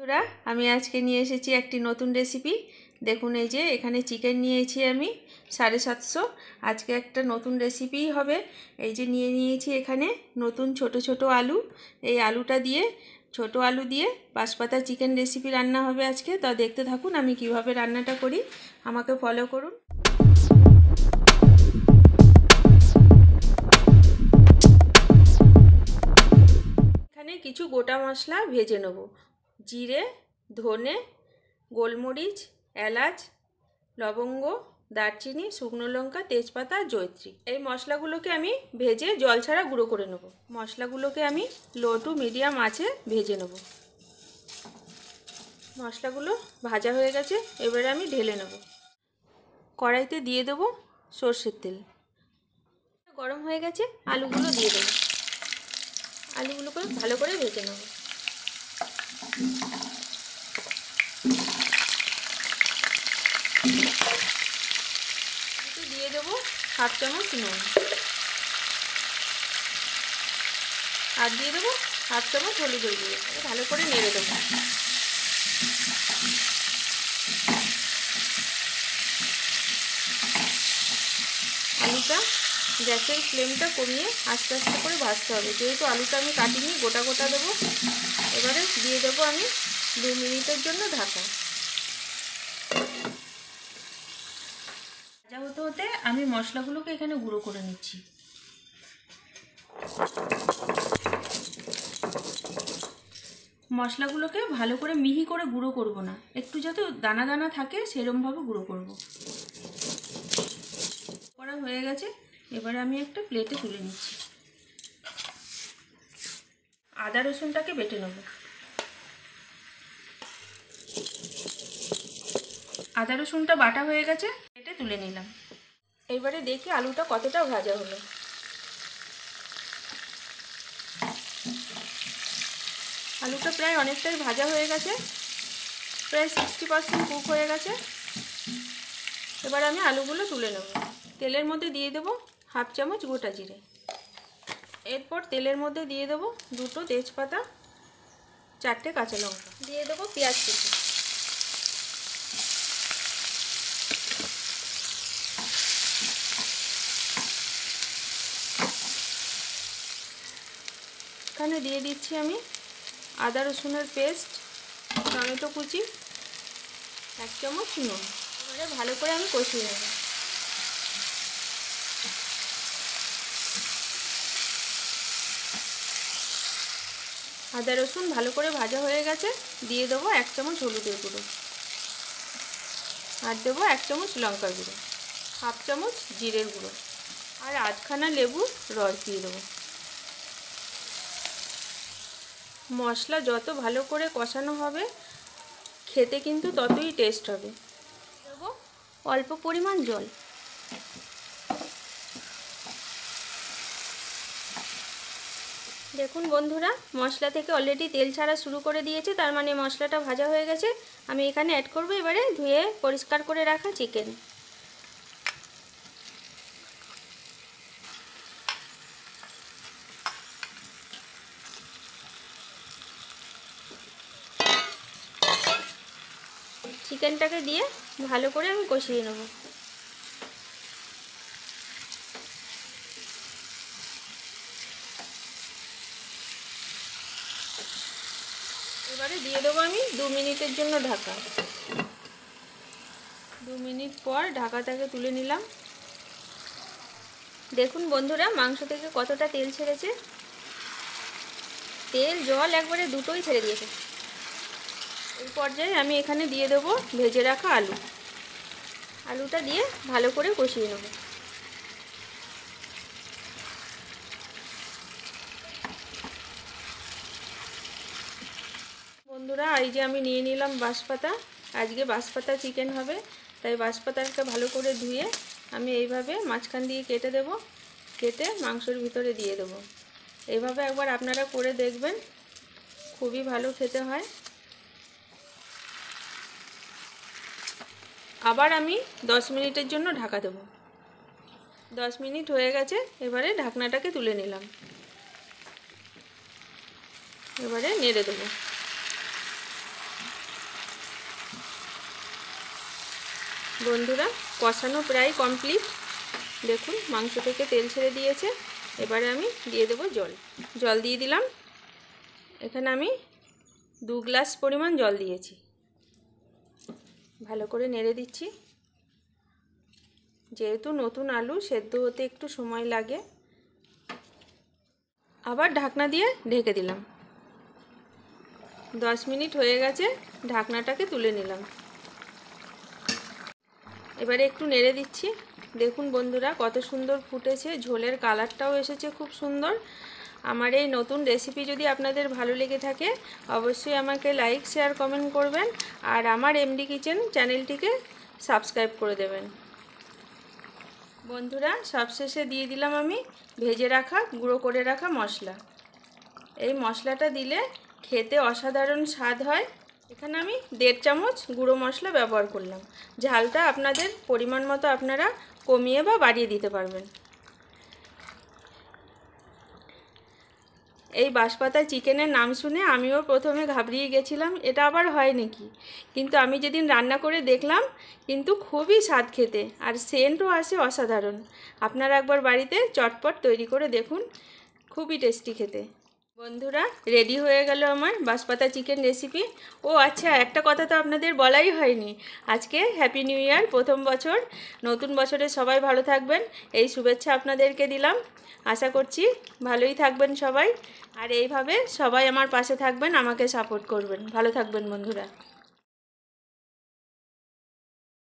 বন্ধুরা, আমি আজকে নিয়ে এসেছি একটি নতুন রেসিপি। দেখুন, এই যে এখানে চিকেন নিয়েছি আমি 750। আজকে একটা নতুন রেসিপি হবে। এই যে নিয়েছি এখানে নতুন ছোট ছোট আলু। এই আলুটা দিয়ে, ছোট আলু দিয়ে বাঁশপাতা চিকেন রেসিপি রান্না হবে আজকে। তা দেখতে থাকুন আমি কিভাবে রান্নাটা করি, আমাকে ফলো করুন। এখানে কিছু গোটা মশলা ভেজে নেব। জিরে, ধনে, গোলমরিচ, এলাচ, লবঙ্গ, দারচিনি, শুকনো লঙ্কা, তেজপাতা, জয়ত্রী। এই মশলাগুলোকে আমি ভেজে জল ছাড়া গুঁড়ো করে নেব। মশলাগুলোকে আমি লো টু মিডিয়াম আঁচে ভেজে নেব। মশলাগুলো ভাজা হয়ে গেছে, এবারে আমি ঢেলে নেব। কড়াইতে দিয়ে দেব সর্ষের তেল। গরম হয়ে গেছে, আলুগুলো দিয়ে দেব। আলুগুলোকে ভালো করে ভেজে নেব। দিয়ে দেবো হাফ চামচ নুন, আর দিয়ে দেবো হাফ চামচ হলুদের গুঁড়ো। ভালো করে নেড়ে দেবো। আলুটা গ্যাসের ফ্লেমটা কমিয়ে আস্তে আস্তে করে ভাজতে হবে, যেহেতু আলুটা আমি কাটিনি, গোটা গোটা দেবো। এবারে দিয়ে দেবো আমি 2 মিনিটের জন্য ঢাকা। ভাজা হতে হতে আমি মশলাগুলোকে এখানে গুঁড়ো করে নিচ্ছি। মশলাগুলোকে ভালো করে মিহি করে গুঁড়ো করব না, একটু যাতে দানা দানা থাকে সেরকমভাবে গুঁড়ো করব। করা হয়ে গেছে, এবারে আমি একটা প্লেটে তুলে নিচ্ছি। আদা রসুনটাকে বেটে নেব। আদা রসুনটা বাটা হয়ে গেছে, প্লেটে তুলে নিলাম। এবারে দেখি আলুটা কতটা ভাজা হলো। আলুটা প্রায় অনেকটাই ভাজা হয়ে গেছে, প্রায় 60% কুক হয়ে গেছে। এবার আমি আলুগুলো তুলে নেব। তেলের মধ্যে দিয়ে দেবো হাফ চামচ গোটা জিরে। এরপর তেলের মধ্যে দিয়ে দেবো 2টো তেজপাতা, 4টে কাঁচা লঙ্কা, দিয়ে দেবো পেঁয়াজ কুচি। এখানে দিয়ে দিচ্ছি আমি আদা রসুনের পেস্ট, টমেটো কুচি, 1 চামচ নুন। এবারে ভালো করে আমি কষিয়ে নেব। আদা রসুন ভালো করে ভাজা হয়ে গেছে, দিয়ে দেবো 1 চামচ হলুদের গুঁড়ো, আর দেবো 1 চামচ লঙ্কার গুঁড়ো, হাফ চামচ জিরের গুঁড়ো, আর আধখানা লেবুর রস দিয়ে দেবো। মশলা যত ভালো করে কষানো হবে, খেতে কিন্তু ততই টেস্ট হবে। দেবো অল্প পরিমাণ জল। দেখুন বন্ধুরা, মশলা থেকে অলরেডি তেল ছাড়া শুরু করে দিয়েছে, তার মানে মশলাটা ভাজা হয়ে গেছে। আমি এখানে অ্যাড করব এবারে ধুয়ে পরিষ্কার করে রাখা চিকেন। চিকেনটাকে দিয়ে ভালো করে আমি কষিয়ে নেব। এবারে দিয়ে দেবো আমি 2 মিনিটের জন্য ঢাকা। 2 মিনিট পর ঢাকাটাকে তুলে নিলাম। দেখুন বন্ধুরা, মাংস থেকে কতটা তেল ছেড়েছে। তেল জল একবারে দুটোই ছেড়ে দিয়েছে। এই পর্যায়ে আমি এখানে দিয়ে দেবো ভেজে রাখা আলু। আলুটা দিয়ে ভালো করে কষিয়ে নেব। বন্ধুরা, এই যে আমি নিয়ে নিলাম বাঁশপাতা। আজকে বাঁশপাতা চিকেন হবে, তাই বাঁশপাতাকে ভালো করে ধুয়ে আমি এইভাবে মাঝখান দিয়ে কেটে দেব। কেটে মাংসের ভিতরে দিয়ে দেব। এইভাবে একবার আপনারা করে দেখবেন, খুবই ভালো খেতে হয়। আবার আমি 10 মিনিটের জন্য ঢাকা দেব। 10 মিনিট হয়ে গেছে, এবারে ঢাকনাটাকে তুলে নিলাম। এবারে নেড়ে দেবো। বন্ধুরা কষানো প্রায় কমপ্লিট। দেখুন মাংস থেকে তেল ছেড়ে দিয়েছে। এবারে আমি দিয়ে দেবো জল। জল দিয়ে দিলাম। এখানে আমি 2 গ্লাস পরিমাণ জল দিয়েছি। ভালো করে নেড়ে দিচ্ছি। যেহেতু নতুন আলু সেদ্ধ হতে একটু সময় লাগে, আবার ঢাকনা দিয়ে ঢেকে দিলাম। 10 মিনিট হয়ে গেছে, ঢাকনাটাকে তুলে নিলাম। এবারে একটু নেড়ে দিচ্ছি। দেখুন বন্ধুরা কত সুন্দর ফুটেছে, ঝোলের কালারটাও এসেছে খুব সুন্দর। আমার এই নতুন রেসিপি যদি আপনাদের ভালো লেগে থাকে অবশ্যই আমাকে লাইক, শেয়ার, কমেন্ট করবেন। আর আমার এমডি কিচেন চ্যানেলটিকে সাবস্ক্রাইব করে দেবেন। বন্ধুরা সবশেষে দিয়ে দিলাম আমি ভেজে রাখা গুঁড়ো করে রাখা মশলা। এই মশলাটা দিলে খেতে অসাধারণ স্বাদ হয়। এখানে আমি 1.5 চামচ গুঁড়ো মশলা ব্যবহার করলাম। ঝালটা আপনাদের পরিমাণ মতো আপনারা কমিয়ে বা বাড়িয়ে দিতে পারবেন। এই বাঁশপাতা চিকেনের নাম শুনে আমিও প্রথমে ঘাবড়িয়ে গেছিলাম, এটা আবার হয় নাকি। কিন্তু আমি যেদিন রান্না করে দেখলাম কিন্তু খুবই স্বাদ খেতে, আর সেন্টও আসে অসাধারণ। আপনারা একবার বাড়িতে চটপট তৈরি করে দেখুন, খুবই টেস্টি খেতে। বন্ধুরা রেডি হয়ে গেল আমার বাঁশপাতা চিকেন রেসিপি। ও আচ্ছা, একটা কথা তো আপনাদের বলাই হয়নি, আজকে হ্যাপি নিউ ইয়ার, প্রথম বছর। নতুন বছরে সবাই ভালো থাকবেন এই শুভেচ্ছা আপনাদেরকে দিলাম। আশা করছি ভালোই থাকবেন সবাই, আর এইভাবে সবাই আমার পাশে থাকবেন, আমাকে সাপোর্ট করবেন। ভালো থাকবেন বন্ধুরা।